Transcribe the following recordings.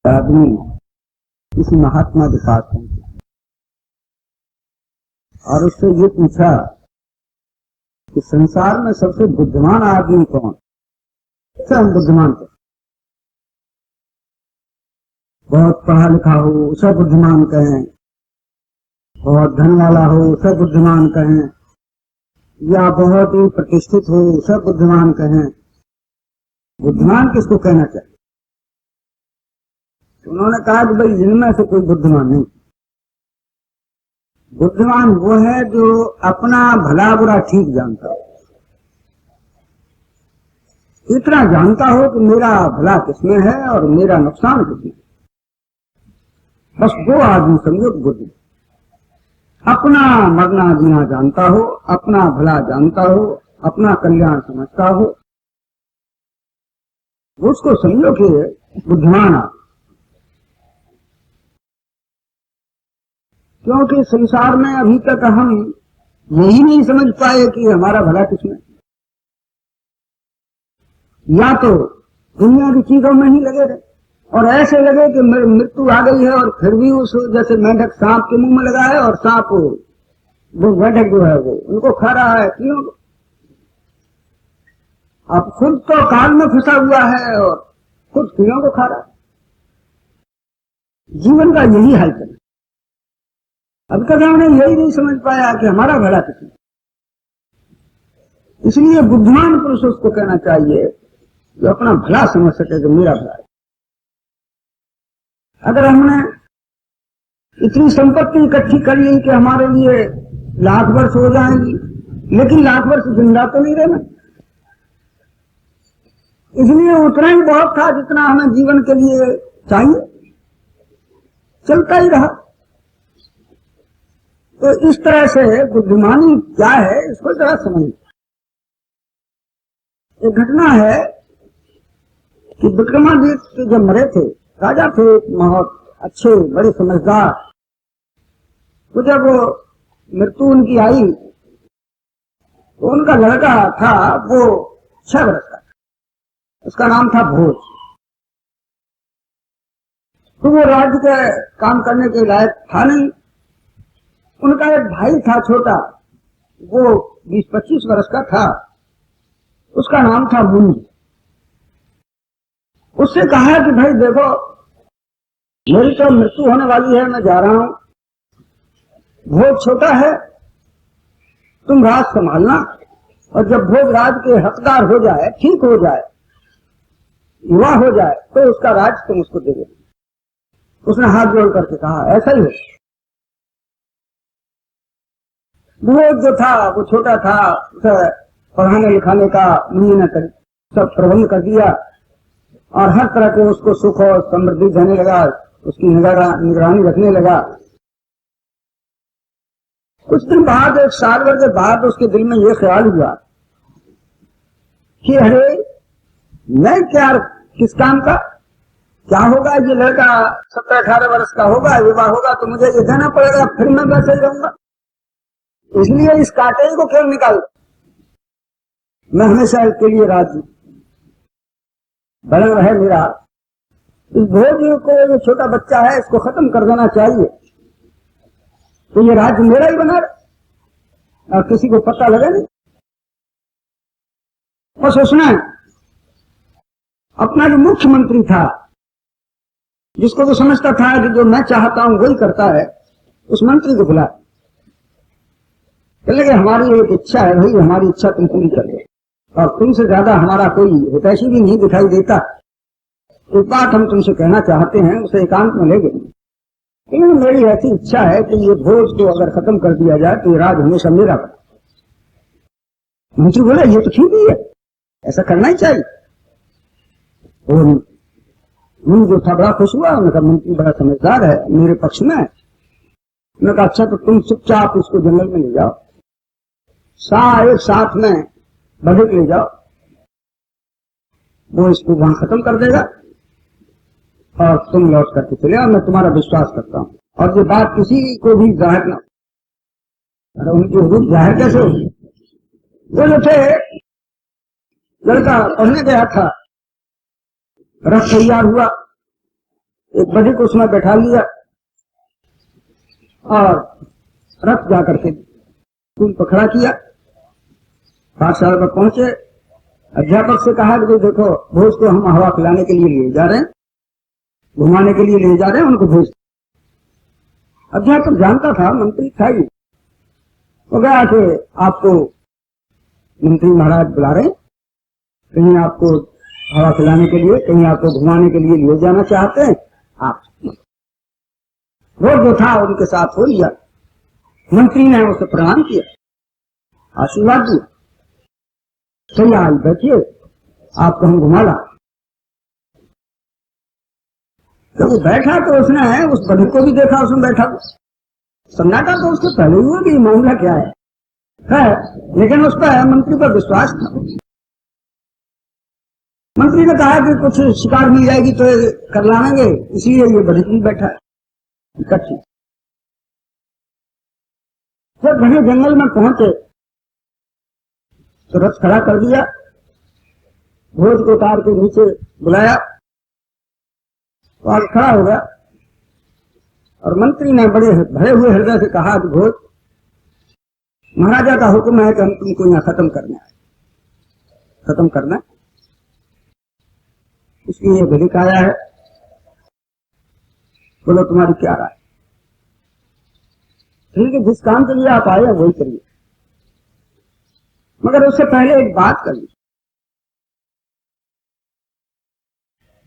आदमी किसी महात्मा के पास पहुंचे और उससे ये पूछा कि संसार में सबसे बुद्धिमान आदमी कौन? सबसे हम बुद्धिमान थे, बहुत पढ़ा लिखा हो उसे बुद्धिमान कहें, बहुत धन वाला हो उसे बुद्धिमान कहें, या बहुत ही प्रतिष्ठित हो उसे बुद्धिमान कहें। बुद्धिमान किसको कहना चाहिए? उन्होंने कहा कि भाई इनमें से कोई बुद्धिमान नहीं। बुद्धिमान वो है जो अपना भला बुरा ठीक जानता हो, इतना जानता हो कि मेरा भला किसमें है और मेरा नुकसान किसमें। बस वो आदमी समझो बुद्धि, अपना मरना जीना जानता हो, अपना भला जानता हो, अपना कल्याण समझता हो, उसको समझो कि बुद्धिमान आदमी। क्योंकि संसार में अभी तक हम यही नहीं समझ पाए कि हमारा भला किसमें। या तो दुनिया की चीजों में ही लगे रहे और ऐसे लगे कि मृत्यु आ गई है और फिर भी उस जैसे मेंढक सांप के मुंह में लगा है और सांप वो मेंढक जो है वो उनको खा रहा है। क्यों? अब खुद तो काल में फंसा हुआ है और खुद कीड़ों को खा रहा है। जीवन का यही हाल है। अब तक हमने यही नहीं समझ पाया कि हमारा भला किसमें। इसलिए बुद्धिमान पुरुष उसको कहना चाहिए जो अपना भला समझ सके कि मेरा भला है। अगर हमने इतनी संपत्ति इकट्ठी कर ली कि हमारे लिए लाख वर्ष हो जाएंगी, लेकिन लाख वर्ष जिंदा तो नहीं रहना, इसलिए उतना ही बहुत था जितना हमें जीवन के लिए चाहिए, चलता ही रहा। तो इस तरह से बुद्धिमानी क्या है इसको जरा समझिए। एक घटना है कि विक्रमादित्य जब मरे थे, राजा थे बहुत अच्छे बड़े समझदार, तो जब मृत्यु उनकी आई तो उनका लड़का था वो 6 वर्ष का, उसका नाम था भोज। तो वो राज्य के काम करने के लायक था नहीं। उनका एक भाई था छोटा, वो 20-25 वर्ष का था, उसका नाम था मुनि। उससे कहा कि भाई देखो मेरी तो मृत्यु होने वाली है, मैं जा रहा हूं, भोज छोटा है, तुम राज संभालना, और जब भोज राज के हकदार हो जाए, ठीक हो जाए, युवा हो जाए, तो उसका राज तुम उसको दे देना। उसने हाथ जोड़ करके कहा ऐसा ही है। भोज जो था वो छोटा था, उसे पढ़ाने लिखाने का मुनि ने सब प्रबंध कर दिया और हर तरह के उसको सुख और समृद्धि देने लगा, उसकी निगरानी रखने लगा। कुछ दिन बाद, 1 साल भर के बाद उसके दिल में ये ख्याल हुआ कि अरे मैं क्या किस काम का, क्या होगा, ये लड़का 17-18 वर्ष का होगा, युवा होगा, तो मुझे ये देना पड़ेगा, फिर मैं वैसे ही रहूंगा। इसलिए इस काटे को क्यों निकाल, मैं हमेशा इसके लिए राजी बना रहे मेरा। इस भोज को, ये छोटा बच्चा है, इसको खत्म कर देना चाहिए, तो ये राज्य मेरा ही बना रहे और किसी को पता लगे नहीं। बस उसने अपना जो मुख्यमंत्री था, जिसको तो समझता था कि जो मैं चाहता हूं वही करता है, उस मंत्री को बुलाया। कहने लगे हमारी एक इच्छा है भाई, हमारी इच्छा तुम पूरी कर दो, और तुमसे ज्यादा हमारा कोई हितैषी भी नहीं दिखाई देता। एक बात हम तुमसे कहना चाहते हैं, उसे एकांत में ले गए। लेकिन मेरी ऐसी इच्छा है कि ये भोज को अगर खत्म कर दिया जाए तो ये राज हमेशा मेरा बना। मंत्री बोले ये तो ठीक ही है, ऐसा करना ही चाहिए। और मुझे जो था बड़ा खुश हुआ, उनका मंत्री बड़ा समझदार है, मेरे पक्ष में। मैंने कहा अच्छा तो तुम चुपचाप इसको जंगल में ले जाओ, एक साथ में बंदूक ले जाओ, वो इसको वहां खत्म कर देगा और तुम लौट करके चले आओ, मैं तुम्हारा विश्वास करता हूं। और ये बात किसी को भी जाहिर ना, अरे उनकी हुदूद जाहिर कैसे होगी। वो जो थे, लड़का पढ़ने गया था, रथ तैयार हुआ, एक बड़ी को उसमें बैठा लिया और रथ जाकर के स्कूल पर खड़ा किया। पाठशाला पर पहुंचे, अध्यापक से कहा कि भाई देखो, भोज को हम हवा खिलाने के लिए ले जा रहे हैं, घुमाने के लिए ले जा रहे हैं, उनको भेज। अध्यापक जानता था, मंत्री था ही, वो गया कि आपको मंत्री महाराज बुला रहे हैं, कहीं आपको हवा खिलाने के लिए, कहीं आपको घुमाने के लिए ले जाना चाहते हैं आप। वो जो था उनके साथ हो लिया। मंत्री ने उसे प्रणाम किया, आशीर्वाद दिया, चलिए आज बैठिए, आपको हम घुमा ला। जब वो बैठा तो उसने उस बड़ी को भी देखा, उसमें बैठा सन्नाटा, तो उसको पहले हुआ कि मामला क्या है, लेकिन उस पर मंत्री पर विश्वास था। मंत्री ने कहा कि कुछ शिकार मिल जाएगी तो कर लाएंगे, इसीलिए ये बड़ी भी बैठा है इकट्ठी। जब घने जंगल में पहुंचे तो रथ खड़ा कर दिया, भोज को उतार के नीचे बुलाया, तो आगे खड़ा हो गया और मंत्री ने बड़े भरे हुए हृदय से कहा कि भोज, महाराजा का हुक्म है कि हम तुमको यहाँ खत्म करने आए, खत्म करना, इसलिए भेलिक आया है, बोलो तुम्हारी क्या राय। ठीक है, जिस काम के लिए आप आए वही करिए, मगर उससे पहले एक बात कर ली।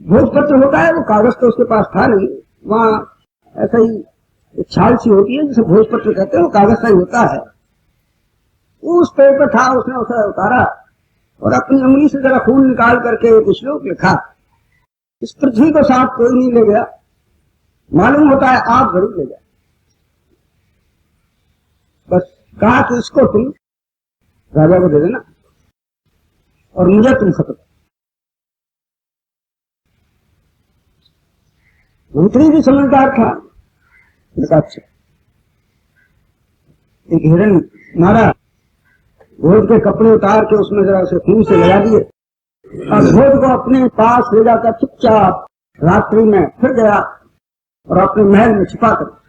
भोजपत्र होता है, वो कागज तो उसके पास था नहीं, वहां ऐसा ही एक छाल सी होती है जिसे भोजपत्र कहते हैं, वो कागज सा ही होता है। उस पेपर था, उसने उसे उतारा और अपनी उंगली से जरा खून निकाल करके एक श्लोक लिखा, इस पृथ्वी को साथ कोई नहीं ले गया, मालूम होता है आप जरूर ले गए। बस कहा कि इसको तुम राजा को दे देना और मुझे तुम खत्म। मंत्री भी समझदार था, अच्छा एक हिरण मारा, भोज के कपड़े उतार के उसमें जरा से खून से लगा दिए और भोज को अपने पास ले जाकर चुपचाप रात्रि में फिर गया और अपने महल में छिपा कर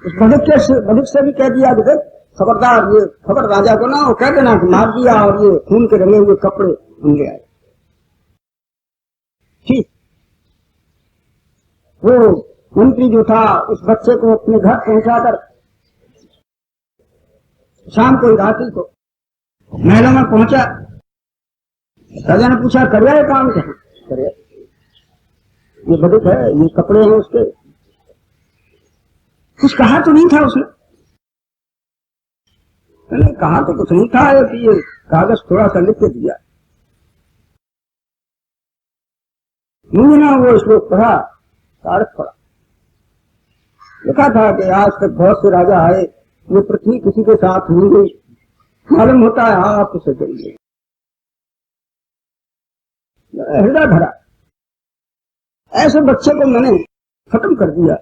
उस बधिक से भी कह दिया कि खबरदार, ये खबर राजा को ना, वो कह देना कि मार दिया और ये खून के रंगे हुए कपड़े हम ले आए। ठीक, वो मंत्री जो था उस बच्चे को अपने घर पहुंचाकर शाम को रात्रि को महलों में पहुंचा। राजा ने पूछा, करिया ये काम क्या? करिया, ये बधिक है, ये कपड़े हैं उसके। कुछ कहा तो नहीं था उसने? नहीं कहा तो कुछ नहीं था कि ये कागज थोड़ा सा लिख के दिया। मुझे ना वो श्लोक पढ़ा, कागज पढ़ा, लिखा था कि आज तक बहुत से राजा आए, ये पृथ्वी किसी के साथ नहीं गई, मालूम होता है आप उसे करिए। हृदय भरा, ऐसे बच्चे को मैंने खत्म कर दिया,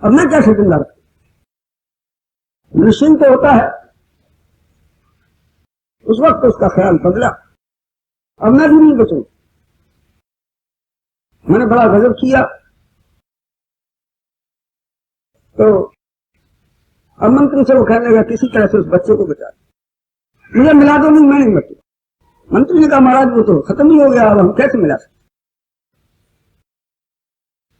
अब मैं कैसे जिंदा रखूं? निश्चिंत तो होता है, उस वक्त उसका ख्याल बदला, अब मैं भी नहीं बचूं। मैंने बड़ा गजब किया। तो अब मंत्री से वो कहने लगा, किसी तरह से उस बच्चे को बचा, मुझे मिला दो। नहीं, मैं नहीं बचू। मंत्री ने कहा, महाराज वो तो खत्म ही हो गया, अब हम कैसे मिला सकते?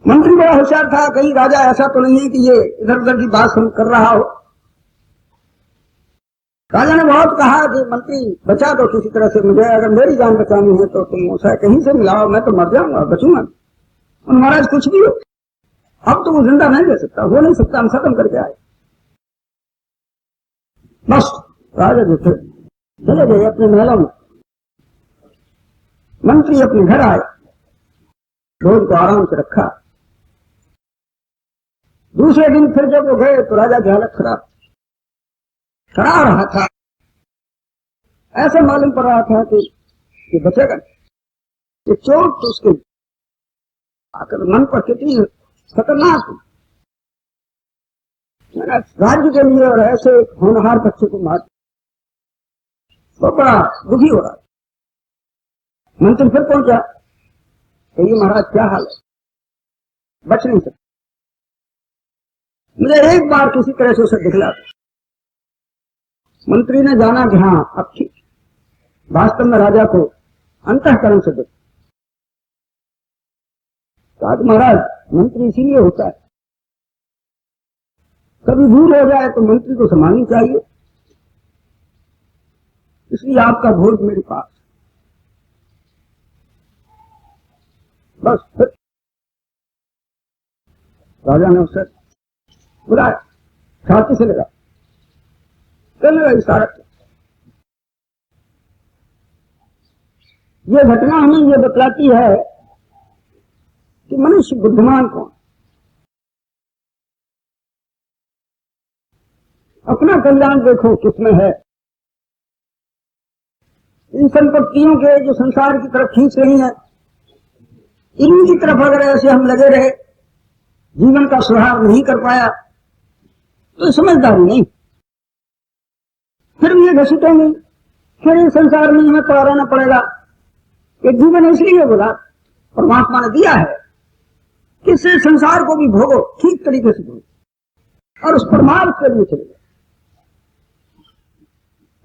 मंत्री बड़ा होशियार था, कहीं राजा ऐसा तो नहीं है कि ये इधर उधर की बात सुन कर रहा हो। राजा ने बहुत कहा कि मंत्री बचा दो किसी तरह से मुझे, अगर मेरी जान बचानी है तो तुम उसे कहीं से मिलाओ, मैं तो मर जाऊंगा, बचूंगा। और महाराज कुछ भी हो, अब तो वो जिंदा नहीं रह सकता, हो नहीं सकता, हम खत्म करके आए। बस राजा जो थे चले गए अपने महलों में, मंत्री अपने घर आए, भोज को आराम से रखा। दूसरे दिन फिर जब वो गए तो राजा की हालत खराब, खड़ा रहा था, ऐसा मालूम पड़ रहा था कि ये बचेगा। ये चोट तो उसके आकर मन पर कितनी खतरनाक थी। राज्य के लिए और ऐसे होनहार बच्चे को मार तो बड़ा दुखी हो रहा। मंत्री फिर पहुंचा, कहिए महाराज क्या हाल है? बच नहीं सकते। मुझे एक बार किसी तरह से उसे दिखला, मंत्री ने जाना कि हाँ अब ठीक, वास्तव में राजा को अंतःकरण से देखा। कहा महाराज मंत्री इसीलिए होता है, कभी भूल हो जाए तो मंत्री को संभालनी चाहिए, इसलिए आपका भोज मेरे पास। बस फिर राजा ने उससे बुलाया, छाती से लगा, कहने लगा इशारा। ये घटना हमें ये बतलाती है कि मनुष्य बुद्धिमान कौन, अपना कल्याण देखो किसमें है। इन संपत्तियों के जो संसार की तरफ खींच रही है, इन्हीं की तरफ अगर ऐसे हम लगे रहे, जीवन का सुधार नहीं कर पाया तो समझदारी नहीं, फिर भी ये घसीटेंगे, फिर इस संसार में हमें पड़ा रहना पड़ेगा। ये जीवन इसलिए बोला परमात्मा ने दिया है कि इस संसार को भी भोगो, ठीक तरीके से भोगो और उस परमार्थ के लिए चले,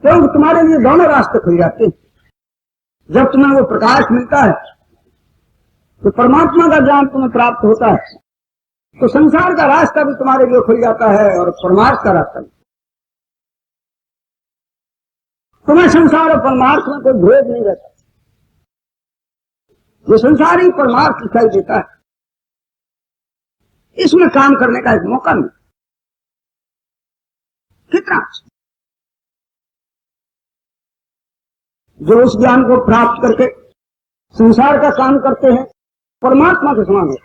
क्योंकि तुम्हारे लिए दोनों रास्ते खुल जाते हैं। जब तुम्हें वो प्रकाश मिलता है तो परमात्मा का ज्ञान तुम्हें प्राप्त होता है, तो संसार का रास्ता भी तुम्हारे लिए खुल जाता है और परमार्थ का रास्ता भी। तुम्हें संसार और परमार्थ में कोई भेद नहीं रहता, ये संसार ही परमार्थ दिखाई देता है, इसमें काम करने का एक मौका मिलता। कितना जो उस ज्ञान को प्राप्त करके संसार का काम करते हैं, परमात्मा के समान है।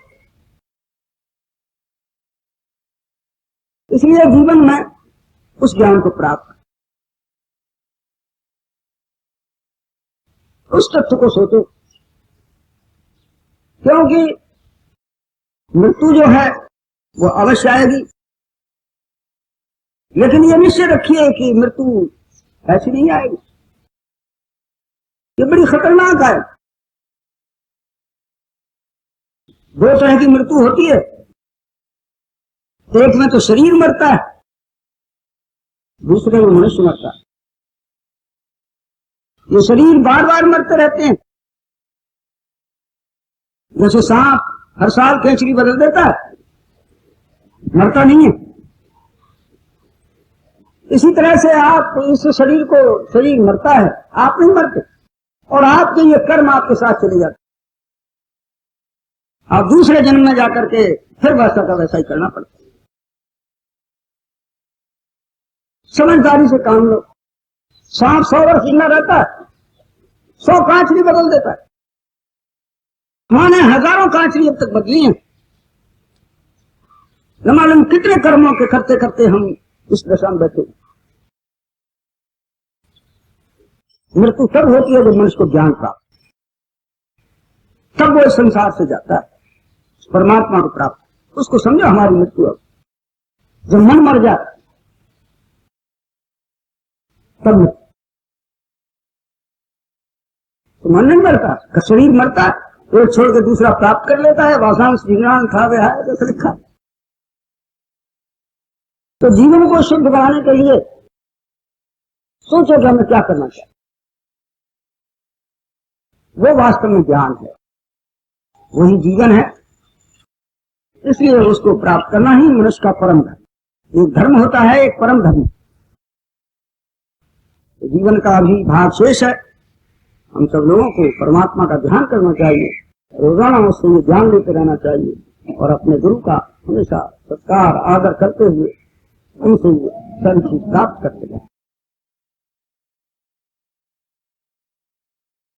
इसलिए जीवन में उस ज्ञान को प्राप्त, उस तत्व को सोचो, क्योंकि मृत्यु जो है वो अवश्य आएगी, लेकिन ये निश्चय रखिए कि मृत्यु ऐसी नहीं आएगी, ये बड़ी खतरनाक है। दो तरह की मृत्यु होती है, एक में तो शरीर मरता है, दूसरे में मनुष्य मरता है। ये शरीर बार बार मरते रहते हैं, जैसे सांप हर साल केंचुली बदल देता है, मरता नहीं है। इसी तरह से आप इस शरीर को, शरीर मरता है, आप नहीं मरते, और आपके ये कर्म आपके साथ चले जाते, आप दूसरे जन्म में जाकर के फिर वैसा का वैसा ही करना पड़ता है। समझदारी से काम लो। सांप 100 वर्ष जिंदा रहता है, 100 कांचली बदल देता है, माने हजारों कांचली अब तक बदली हैं। न मालूम कितने कर्मों के करते करते हम इस दशा में बैठे। मृत्यु तब होती है जब मनुष्य को ज्ञान प्राप्त, तब वो इस संसार से जाता है, परमात्मा को प्राप्त। उसको समझो हमारी मृत्यु अब, जब मन मर जाए तब तो मन नहीं मरता, शरीर मरता है, एक छोड़ के दूसरा प्राप्त कर लेता है। वासांश विज्ञान था वे है जैसे लिखा। तो जीवन को शुद्ध बनाने के लिए सोचो कि हमें क्या करना चाहिए। वो वास्तव में ज्ञान है, वही जीवन है, इसलिए उसको प्राप्त करना ही मनुष्य का परम धर्म। एक धर्म होता है, एक परम धर्म। तो जीवन का अभी भाग शेष है, हम सब लोगों को परमात्मा का ध्यान करना चाहिए, रोजाना उससे ये ध्यान लेते रहना चाहिए और अपने गुरु का हमेशा सत्कार आदर करते हुए उनसे सारी चीज प्राप्त करते रहें।